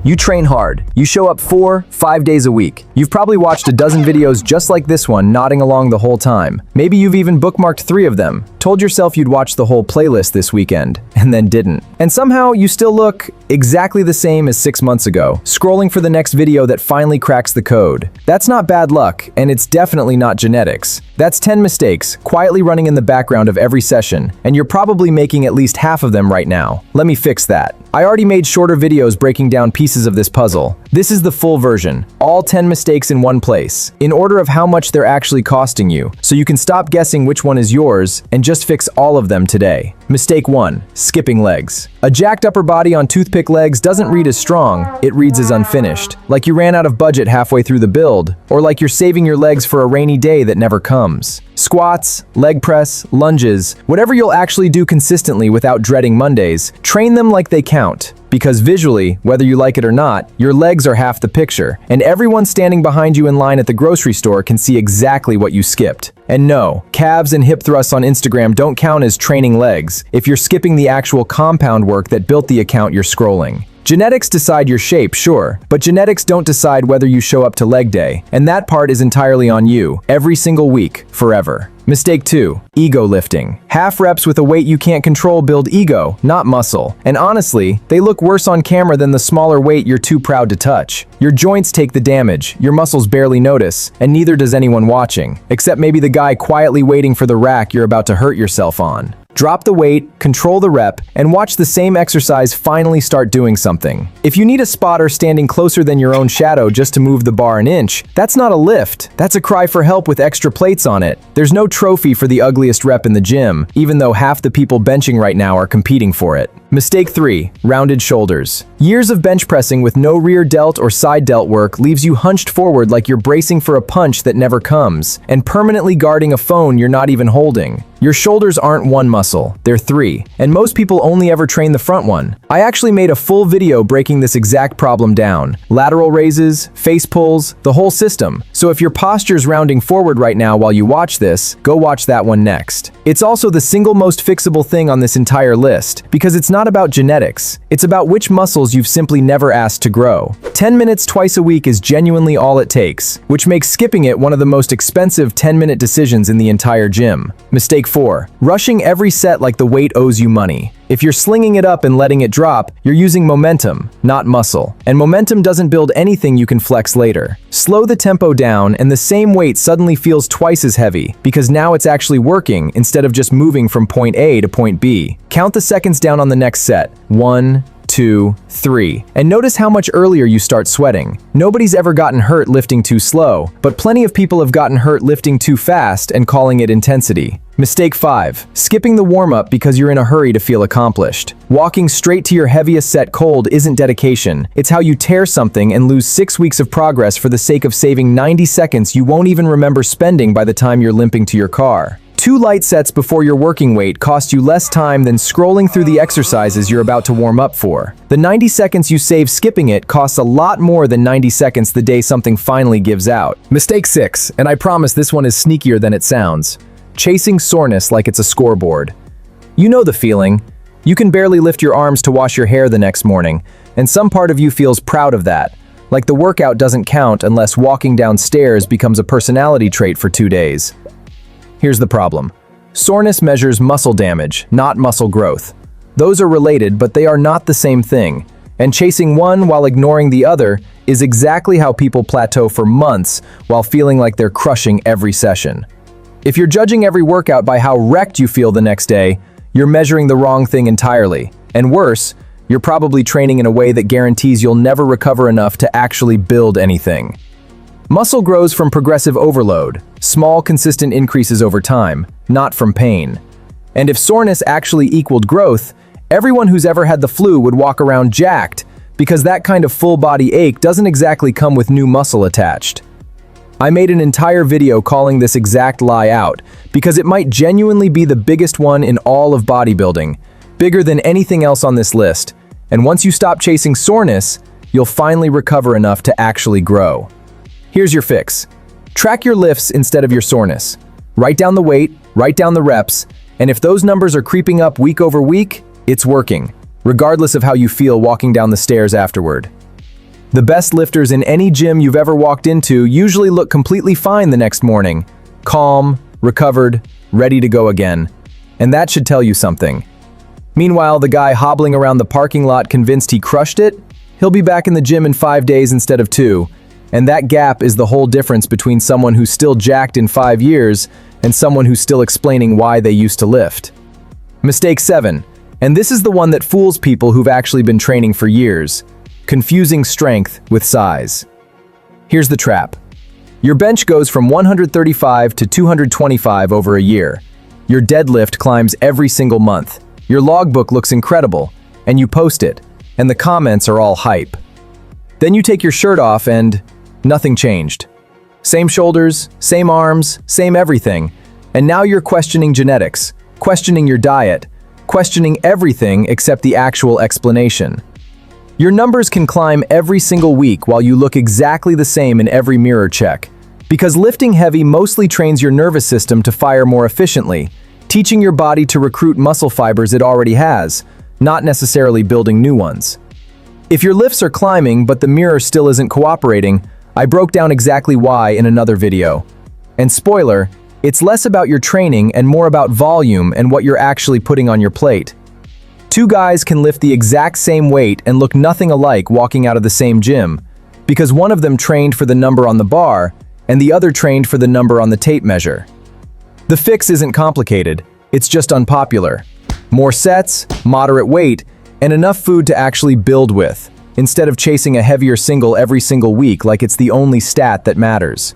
You train hard. You show up 4-5 days a week. You've probably watched a dozen videos just like this one, nodding along the whole time. Maybe you've even bookmarked 3 of them, told yourself you'd watch the whole playlist this weekend, and then didn't. And somehow you still look exactly the same as 6 months ago, scrolling for the next video that finally cracks the code. That's not bad luck, and it's definitely not genetics. That's 10 mistakes, quietly running in the background of every session, and you're probably making at least half of them right now. Let me fix that. I already made shorter videos breaking down pieces of this puzzle. This is the full version, all 10 mistakes in one place, in order of how much they're actually costing you, so you can stop guessing which one is yours and just fix all of them today. Mistake 1. Skipping legs. A jacked upper body on toothpick legs doesn't read as strong, it reads as unfinished. Like you ran out of budget halfway through the build, or like you're saving your legs for a rainy day that never comes. Squats, leg press, lunges, whatever you'll actually do consistently without dreading Mondays, train them like they count. Because visually, whether you like it or not, your legs are half the picture, and everyone standing behind you in line at the grocery store can see exactly what you skipped. And no, calves and hip thrusts on Instagram don't count as training legs if you're skipping the actual compound work that built the account you're scrolling. Genetics decide your shape, sure, but genetics don't decide whether you show up to leg day, and that part is entirely on you, every single week, forever. Mistake 2. Ego lifting. Half reps with a weight you can't control build ego, not muscle. And honestly, they look worse on camera than the smaller weight you're too proud to touch. Your joints take the damage, your muscles barely notice, and neither does anyone watching, except maybe the guy quietly waiting for the rack you're about to hurt yourself on. Drop the weight, control the rep, and watch the same exercise finally start doing something. If you need a spotter standing closer than your own shadow just to move the bar an inch, that's not a lift, that's a cry for help with extra plates on it. There's no trophy for the ugliest rep in the gym, even though half the people benching right now are competing for it. Mistake 3. Rounded shoulders. Years of bench pressing with no rear delt or side delt work leaves you hunched forward like you're bracing for a punch that never comes, and permanently guarding a phone you're not even holding. Your shoulders aren't one muscle, they're 3, and most people only ever train the front one. I actually made a full video breaking this exact problem down. Lateral raises, face pulls, the whole system. So if your posture's rounding forward right now while you watch this, go watch that one next. It's also the single most fixable thing on this entire list, because it's not about genetics, it's about which muscles you've simply never asked to grow. 10 minutes twice a week is genuinely all it takes, which makes skipping it one of the most expensive 10-minute decisions in the entire gym. Mistake 4. Rushing every set like the weight owes you money. If you're slinging it up and letting it drop, you're using momentum, not muscle. And momentum doesn't build anything you can flex later. Slow the tempo down and the same weight suddenly feels twice as heavy, because now it's actually working instead of just moving from point A to point B. Count the seconds down on the next set. 1, 2, 3. And notice how much earlier you start sweating. Nobody's ever gotten hurt lifting too slow, but plenty of people have gotten hurt lifting too fast and calling it intensity. Mistake 5. Skipping the warm-up because you're in a hurry to feel accomplished. Walking straight to your heaviest set cold isn't dedication. It's how you tear something and lose 6 weeks of progress for the sake of saving 90 seconds you won't even remember spending by the time you're limping to your car. 2 light sets before your working weight cost you less time than scrolling through the exercises you're about to warm up for. The 90 seconds you save skipping it costs a lot more than 90 seconds the day something finally gives out. Mistake 6, and I promise this one is sneakier than it sounds. Chasing soreness like it's a scoreboard. You know the feeling. You can barely lift your arms to wash your hair the next morning, and some part of you feels proud of that. Like the workout doesn't count unless walking downstairs becomes a personality trait for 2 days. Here's the problem. Soreness measures muscle damage, not muscle growth. Those are related, but they are not the same thing. And chasing one while ignoring the other is exactly how people plateau for months while feeling like they're crushing every session. If you're judging every workout by how wrecked you feel the next day, you're measuring the wrong thing entirely. And worse, you're probably training in a way that guarantees you'll never recover enough to actually build anything. Muscle grows from progressive overload, small consistent increases over time, not from pain. And if soreness actually equaled growth, everyone who's ever had the flu would walk around jacked, because that kind of full-body ache doesn't exactly come with new muscle attached. I made an entire video calling this exact lie out, because it might genuinely be the biggest one in all of bodybuilding, bigger than anything else on this list. And once you stop chasing soreness, you'll finally recover enough to actually grow. Here's your fix. Track your lifts instead of your soreness. Write down the weight, write down the reps, and if those numbers are creeping up week over week, it's working, regardless of how you feel walking down the stairs afterward. The best lifters in any gym you've ever walked into usually look completely fine the next morning. Calm, recovered, ready to go again. And that should tell you something. Meanwhile, the guy hobbling around the parking lot convinced he crushed it, he'll be back in the gym in 5 days instead of 2. And that gap is the whole difference between someone who's still jacked in 5 years and someone who's still explaining why they used to lift. Mistake 7, and this is the one that fools people who've actually been training for years: confusing strength with size. Here's the trap. Your bench goes from 135 to 225 over a year. Your deadlift climbs every single month. Your logbook looks incredible, and you post it, and the comments are all hype. Then you take your shirt off and nothing changed. Same shoulders, same arms, same everything. And now you're questioning genetics, questioning your diet, questioning everything except the actual explanation. Your numbers can climb every single week while you look exactly the same in every mirror check. Because lifting heavy mostly trains your nervous system to fire more efficiently, teaching your body to recruit muscle fibers it already has, not necessarily building new ones. If your lifts are climbing but the mirror still isn't cooperating, I broke down exactly why in another video. And spoiler, it's less about your training and more about volume and what you're actually putting on your plate. 2 guys can lift the exact same weight and look nothing alike walking out of the same gym, because one of them trained for the number on the bar and the other trained for the number on the tape measure. The fix isn't complicated, it's just unpopular. More sets, moderate weight, and enough food to actually build with, instead of chasing a heavier single every single week like it's the only stat that matters.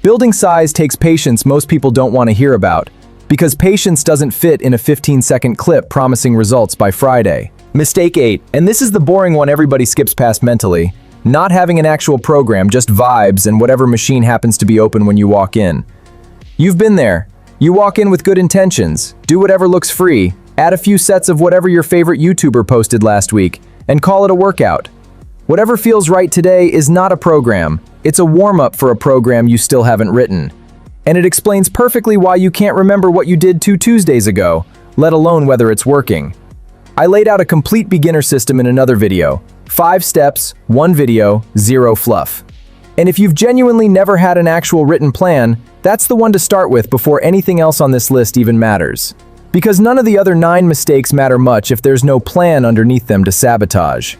Building size takes patience most people don't want to hear about, because patience doesn't fit in a 15-second clip promising results by Friday. Mistake 8, and this is the boring one everybody skips past mentally: not having an actual program, just vibes and whatever machine happens to be open when you walk in. You've been there. You walk in with good intentions, do whatever looks free, add a few sets of whatever your favorite YouTuber posted last week, and call it a workout. Whatever feels right today is not a program, it's a warm-up for a program you still haven't written. And it explains perfectly why you can't remember what you did 2 Tuesdays ago, let alone whether it's working. I laid out a complete beginner system in another video. 5 steps, 1 video, 0 fluff. And if you've genuinely never had an actual written plan, that's the one to start with before anything else on this list even matters. Because none of the other 9 mistakes matter much if there's no plan underneath them to sabotage.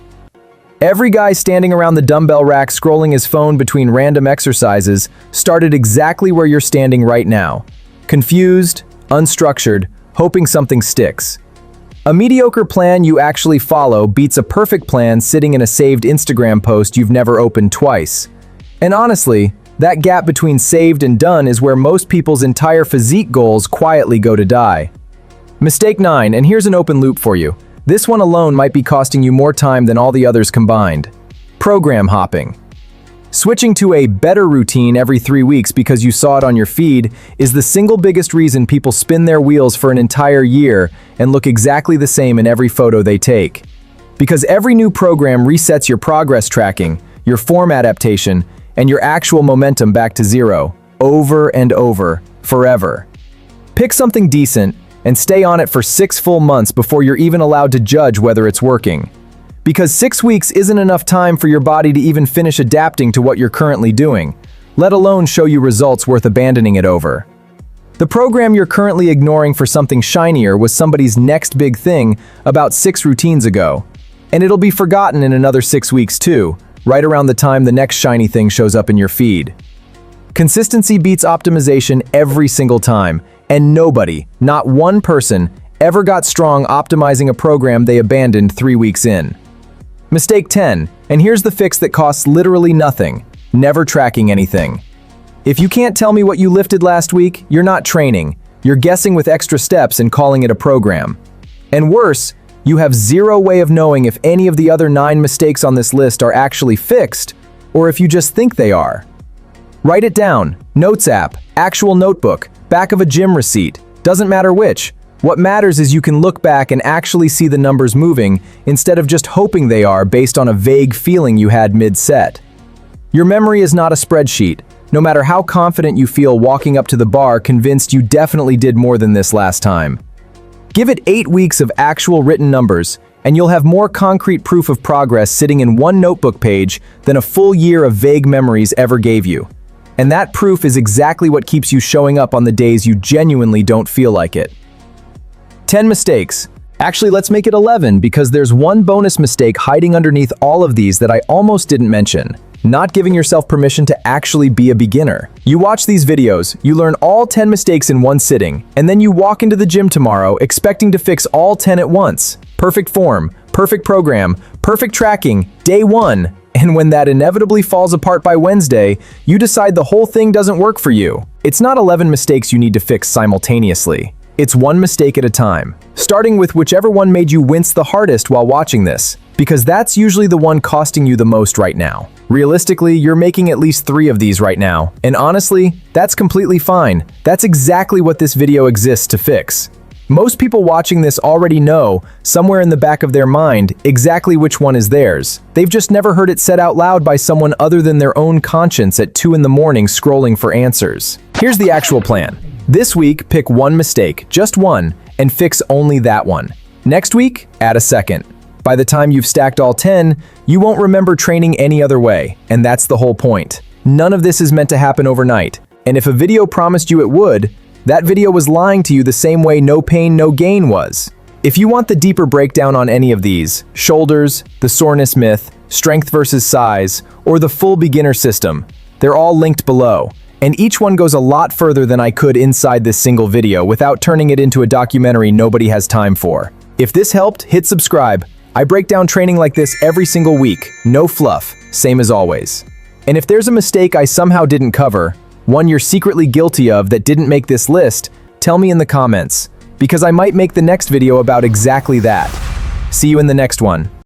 Every guy standing around the dumbbell rack scrolling his phone between random exercises started exactly where you're standing right now. Confused, unstructured, hoping something sticks. A mediocre plan you actually follow beats a perfect plan sitting in a saved Instagram post you've never opened twice. And honestly, that gap between saved and done is where most people's entire physique goals quietly go to die. Mistake 9, and here's an open loop for you. This one alone might be costing you more time than all the others combined. Program hopping. Switching to a better routine every 3 weeks because you saw it on your feed is the single biggest reason people spin their wheels for an entire year and look exactly the same in every photo they take. Because every new program resets your progress tracking, your form adaptation, and your actual momentum back to 0, over and over, forever. Pick something decent and stay on it for 6 full months before you're even allowed to judge whether it's working. Because 6 weeks isn't enough time for your body to even finish adapting to what you're currently doing, let alone show you results worth abandoning it over. The program you're currently ignoring for something shinier was somebody's next big thing about 6 routines ago. And it'll be forgotten in another 6 weeks too, right around the time the next shiny thing shows up in your feed. Consistency beats optimization every single time. And nobody, not one person, ever got strong optimizing a program they abandoned 3 weeks in. Mistake 10, and here's the fix that costs literally nothing: never tracking anything. If you can't tell me what you lifted last week, you're not training. You're guessing with extra steps and calling it a program. And worse, you have 0 way of knowing if any of the other 9 mistakes on this list are actually fixed, or if you just think they are. Write it down. Notes app, actual notebook, back of a gym receipt, doesn't matter which. What matters is you can look back and actually see the numbers moving instead of just hoping they are based on a vague feeling you had mid-set. Your memory is not a spreadsheet. No matter how confident you feel walking up to the bar convinced you definitely did more than this last time. Give it 8 weeks of actual written numbers, and you'll have more concrete proof of progress sitting in one notebook page than a full year of vague memories ever gave you. And that proof is exactly what keeps you showing up on the days you genuinely don't feel like it. 10 mistakes. Actually, let's make it 11 because there's one bonus mistake hiding underneath all of these that I almost didn't mention. Not giving yourself permission to actually be a beginner. You watch these videos, you learn all 10 mistakes in one sitting, and then you walk into the gym tomorrow expecting to fix all 10 at once. Perfect form, perfect program, perfect tracking, day one. And when that inevitably falls apart by Wednesday, you decide the whole thing doesn't work for you. It's not 11 mistakes you need to fix simultaneously. It's one mistake at a time, starting with whichever one made you wince the hardest while watching this, because that's usually the one costing you the most right now. Realistically, you're making at least 3 of these right now, and honestly, that's completely fine. That's exactly what this video exists to fix. Most people watching this already know, somewhere in the back of their mind, exactly which one is theirs. They've just never heard it said out loud by someone other than their own conscience at 2 in the morning scrolling for answers. Here's the actual plan. This week, pick one mistake, just one, and fix only that one. Next week, add a second. By the time you've stacked all 10, you won't remember training any other way, and that's the whole point. None of this is meant to happen overnight, and if a video promised you it would, that video was lying to you the same way no pain, no gain was. If you want the deeper breakdown on any of these, shoulders, the soreness myth, strength versus size, or the full beginner system, they're all linked below. And each one goes a lot further than I could inside this single video without turning it into a documentary nobody has time for. If this helped, hit subscribe. I break down training like this every single week, no fluff, same as always. And if there's a mistake I somehow didn't cover, one you're secretly guilty of that didn't make this list, tell me in the comments, because I might make the next video about exactly that. See you in the next one.